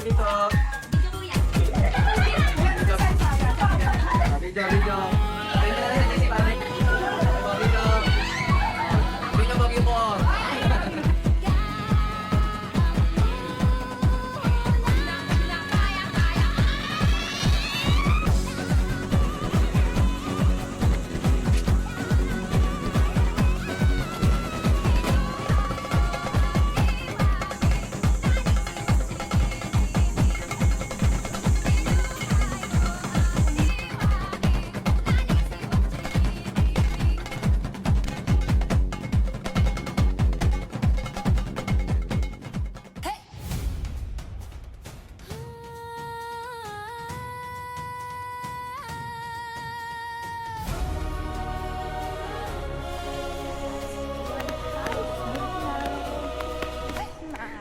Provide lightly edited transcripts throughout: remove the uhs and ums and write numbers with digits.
dito. Video, video. Video na rin si Pare. Video. Video, bagyo mo.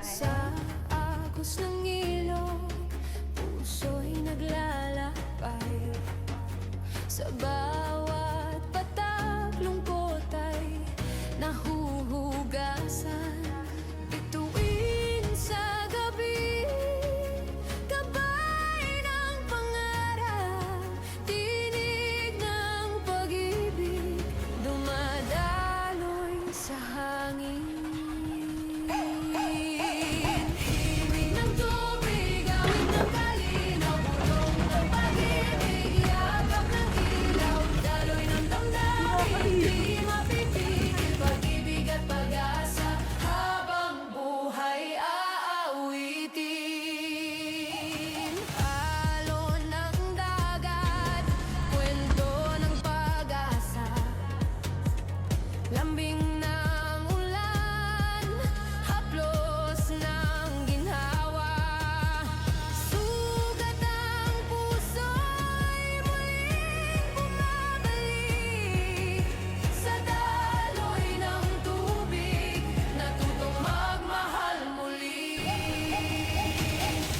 Sa agos ng ilog, puso'y naglalakbay. Sa bawat patak, lungkot ay nahuhugasan. Bituin sa gabi, gabay ng pangarap, tinig ng pag-ibig, dumadaloy sa hangin. Himig ng tubig, awit ng kalinaw, bulong ng pag-ibig, yakap ng ilaw, daloy ng damdamin, di mapipigil, pag-ibig at pag-asa, habang buhay aawitin. Alon ng dagat, kwento ng pag-asa, lambing ng ulan, haplos ng ginhawa, sugat ang puso'y muling bumabalik. Sa daloy ng tubig, natutong magmahal muli.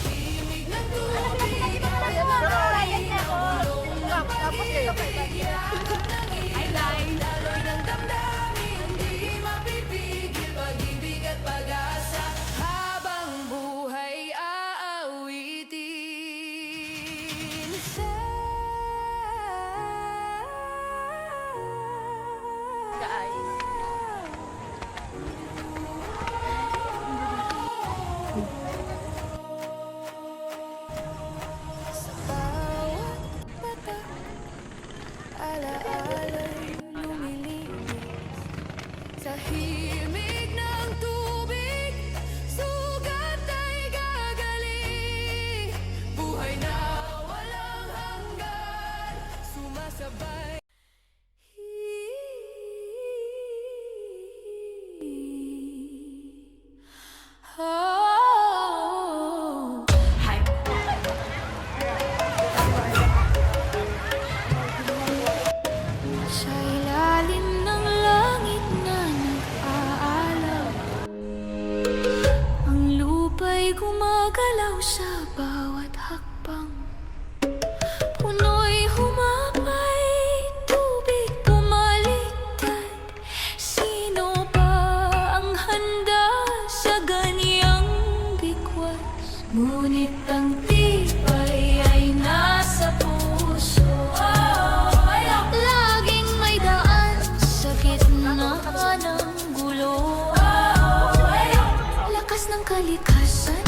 Himig ng tubig, awit ng kalinaw, bulong ng pag-ibig, yakap ng ilaw, daloy ng damdamin, di mapipigil, pag-ibig at pag-asa, habang buhay aawitin. Sa bawat patak, ala-ala'y lumilinis. Sa himig ng tubig, sugat ay gagaling. Buhay na walang hanggan, sumasabay. Oh, hype. Sa ilalim ng langit na nag-aalaw, ang lupa'y gumagalaw sa bawat hakbang. Puno'y humapay, tubig bumaliktad. Sino pa ang handa sa ganyang bigwas? Ngunit ang tibay ay nasa puso. Laging may daan sa gitna ng gulo. Lakas ng kalikasan